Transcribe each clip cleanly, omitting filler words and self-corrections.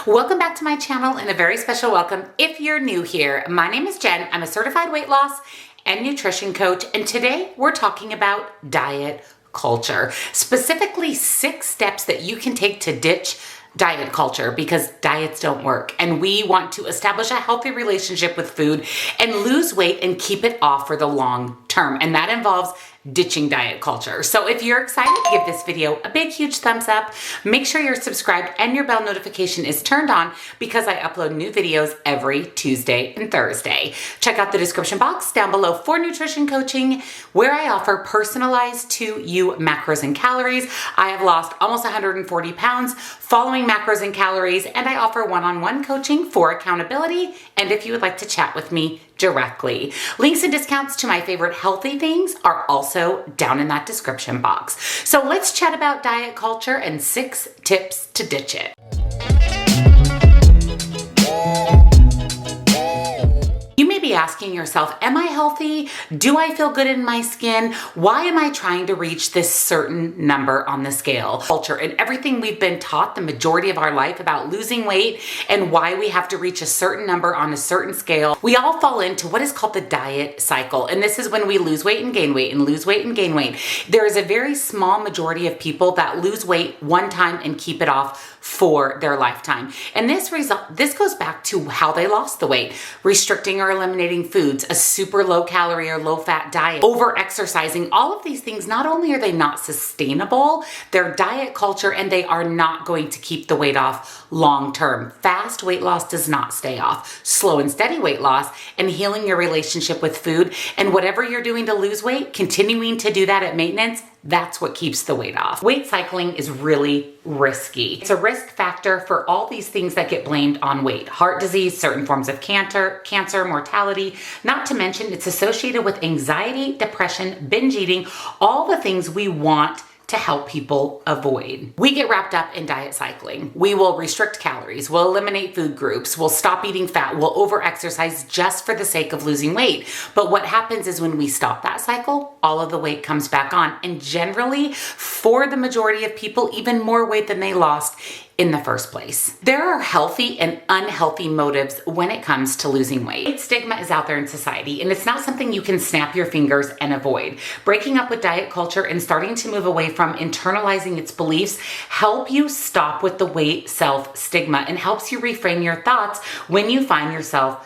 Welcome back to my channel and a very special welcome if you're new here. My name is Jen. I'm a certified weight loss and nutrition coach, and today we're talking about diet culture, specifically 6 steps that you can take to ditch diet culture because diets don't work, and we want to establish a healthy relationship with food and lose weight and keep it off for the long term, and that involves ditching diet culture. So if you're excited, give this video a big huge thumbs up. Make sure you're subscribed and your bell notification is turned on because I upload new videos every Tuesday and Thursday. Check out the description box down below for nutrition coaching, where I offer personalized to you macros and calories. I have lost almost 140 pounds following macros and calories, and I offer one-on-one coaching for accountability and if you would like to chat with me directly. Links and discounts to my favorite healthy things are also down in that description box. So let's chat about diet culture and 6 tips to ditch it. You may be asking yourself, am I healthy? Do I feel good in my skin? Why am I trying to reach this certain number on the scale? Culture and everything we've been taught the majority of our life about losing weight and why we have to reach a certain number on a certain scale. We all fall into what is called the diet cycle. And this is when we lose weight and gain weight and lose weight and gain weight. There is a very small majority of people that lose weight one time and keep it off for their lifetime. And this goes back to how they lost the weight, restricting or eliminating foods, a super low calorie or low fat diet, over exercising. All of these things, not only are they not sustainable, they're diet culture and they are not going to keep the weight off long term. Fast weight loss does not stay off. Slow and steady weight loss and healing your relationship with food and whatever you're doing to lose weight, continuing to do that at maintenance, that's what keeps the weight off. Weight cycling is really risky. It's a risk factor for all these things that get blamed on weight. Heart disease, certain forms of cancer, mortality, not to mention it's associated with anxiety, depression, binge eating, all the things we want to help people avoid. We get wrapped up in diet cycling. We will restrict calories, we'll eliminate food groups, we'll stop eating fat, we'll over-exercise just for the sake of losing weight. But what happens is when we stop that cycle, all of the weight comes back on. And generally, for the majority of people, even more weight than they lost in the first place. There are healthy and unhealthy motives when it comes to losing weight. Weight stigma is out there in society, and it's not something you can snap your fingers and avoid. Breaking up with diet culture and starting to move away from internalizing its beliefs help you stop with the weight self-stigma and helps you reframe your thoughts when you find yourself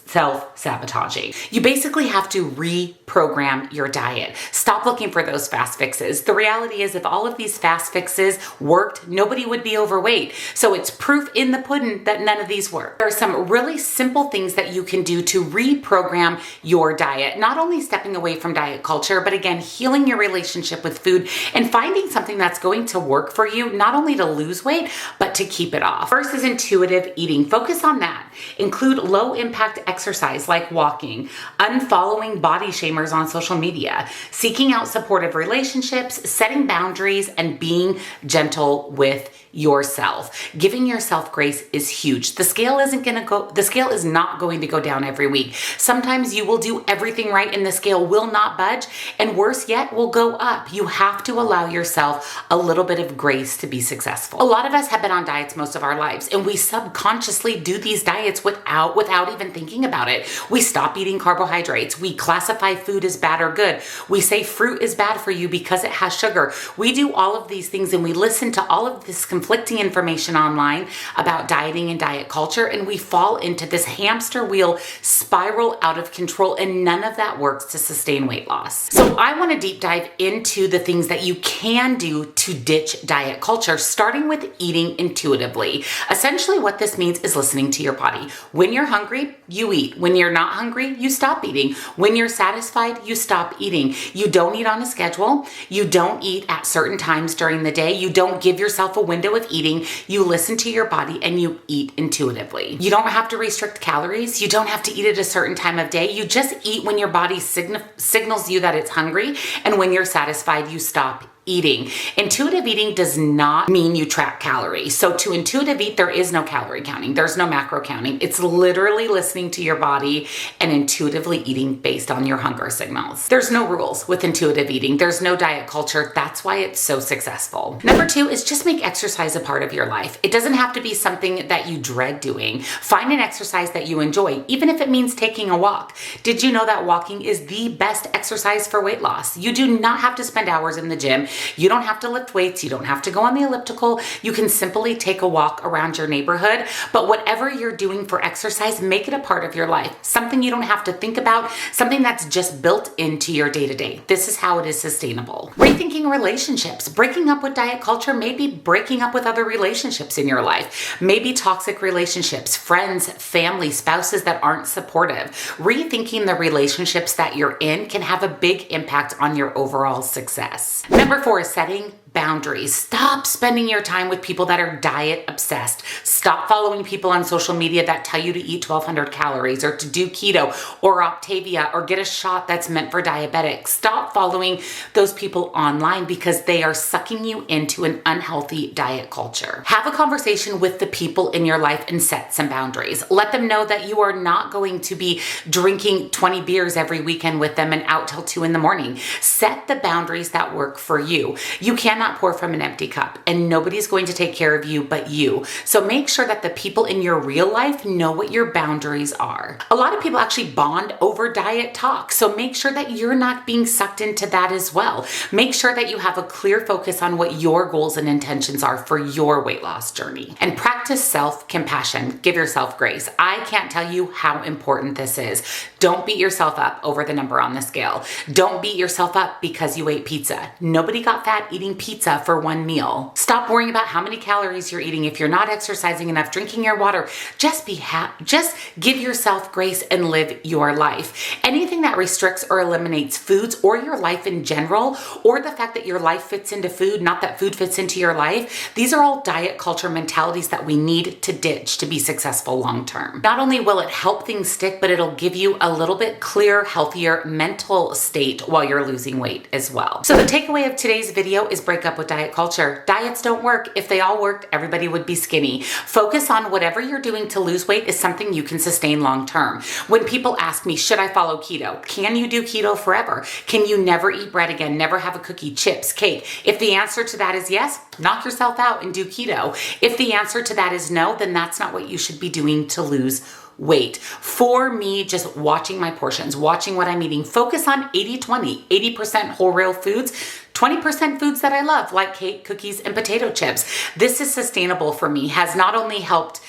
self-sabotaging. You basically have to reprogram your diet. Stop looking for those fast fixes. The reality is if all of these fast fixes worked, nobody would be overweight. So it's proof in the pudding that none of these work. There are some really simple things that you can do to reprogram your diet. Not only stepping away from diet culture, but again, healing your relationship with food and finding something that's going to work for you, not only to lose weight, but to keep it off. First is intuitive eating. Focus on that. Include low impact exercise like walking, unfollowing body shamers on social media, seeking out supportive relationships, setting boundaries, and being gentle with yourself. Giving yourself grace is huge. The scale is not going to go down every week. Sometimes you will do everything right and the scale will not budge, and worse yet, will go up. You have to allow yourself a little bit of grace to be successful. A lot of us have been on diets most of our lives, and we subconsciously do these diets without even thinking about it. We stop eating carbohydrates. We classify food as bad or good. We say fruit is bad for you because it has sugar. We do all of these things and we listen to all of this conflicting information online about dieting and diet culture, and we fall into this hamster wheel spiral out of control, and none of that works to sustain weight loss. So I want to deep dive into the things that you can do to ditch diet culture, starting with eating intuitively. Essentially what this means is listening to your body. When you're hungry, you eat. When you're not hungry, you stop eating. When you're satisfied, you stop eating. You don't eat on a schedule. You don't eat at certain times during the day. You don't give yourself a window of eating. You listen to your body and you eat intuitively. You don't have to restrict calories. You don't have to eat at a certain time of day. You just eat when your body signals you that it's hungry, and when you're satisfied, you stop eating. Intuitive eating does not mean you track calories. So to intuitive eat, there is no calorie counting. There's no macro counting. It's literally listening to your body and intuitively eating based on your hunger signals. There's no rules with intuitive eating. There's no diet culture. That's why it's so successful. Number 2 is just make exercise a part of your life. It doesn't have to be something that you dread doing. Find an exercise that you enjoy, even if it means taking a walk. Did you know that walking is the best exercise for weight loss? You do not have to spend hours in the gym. You don't have to lift weights. You don't have to go on the elliptical. You can simply take a walk around your neighborhood. But whatever you're doing for exercise, make it a part of your life. Something you don't have to think about, something that's just built into your day-to-day. This is how it is sustainable. Rethinking relationships. Breaking up with diet culture may be breaking up with other relationships in your life. Maybe toxic relationships, friends, family, spouses that aren't supportive. Rethinking the relationships that you're in can have a big impact on your overall success. Number 4 is setting boundaries. Stop spending your time with people that are diet obsessed. Stop following people on social media that tell you to eat 1,200 calories or to do keto or Optavia or get a shot that's meant for diabetics. Stop following those people online because they are sucking you into an unhealthy diet culture. Have a conversation with the people in your life and set some boundaries. Let them know that you are not going to be drinking 20 beers every weekend with them and out till 2 in the morning. Set the boundaries that work for you. You cannot pour from an empty cup, and nobody's going to take care of you but you. So make sure that the people in your real life know what your boundaries are. A lot of people actually bond over diet talk, so make sure that you're not being sucked into that as well. Make sure that you have a clear focus on what your goals and intentions are for your weight loss journey. And practice self-compassion. Give yourself grace. I can't tell you how important this is. Don't beat yourself up over the number on the scale. Don't beat yourself up because you ate pizza. Nobody got fat eating pizza for one meal. Stop worrying about how many calories you're eating. If you're not exercising enough, drinking your water, just be happy. Just give yourself grace and live your life. Anything that restricts or eliminates foods or your life in general, or the fact that your life fits into food, not that food fits into your life, these are all diet culture mentalities that we need to ditch to be successful long term. Not only will it help things stick, but it'll give you a little bit clearer, healthier mental state while you're losing weight as well. So the takeaway of today's video is break up with diet culture. Diets don't work. If they all worked, everybody would be skinny. Focus on whatever you're doing to lose weight is something you can sustain long term. When people ask me, should I follow keto? Can you do keto forever? Can you never eat bread again? Never have a cookie, chips, cake? If the answer to that is yes, knock yourself out and do keto. If the answer to that is no, then that's not what you should be doing to lose weight. For me, just watching my portions, watching what I'm eating, focus on 80-20, 80% whole real foods, 20% foods that I love, like cake, cookies, and potato chips. This is sustainable for me. It's not only helped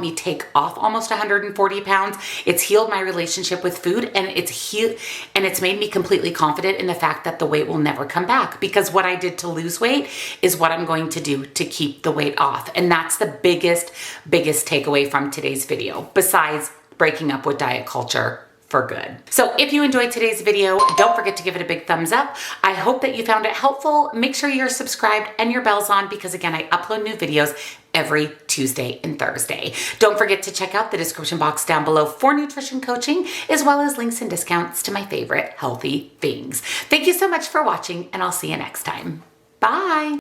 me take off almost 140 pounds, it's healed my relationship with food, and it's made me completely confident in the fact that the weight will never come back, because what I did to lose weight is what I'm going to do to keep the weight off. And that's the biggest takeaway from today's video, besides breaking up with diet culture for good. So if you enjoyed today's video, don't forget to give it a big thumbs up. I hope that you found it helpful. Make sure you're subscribed and your bell's on, because again, I upload new videos every Tuesday and Thursday. Don't forget to check out the description box down below for nutrition coaching, as well as links and discounts to my favorite healthy things. Thank you so much for watching, and I'll see you next time. Bye.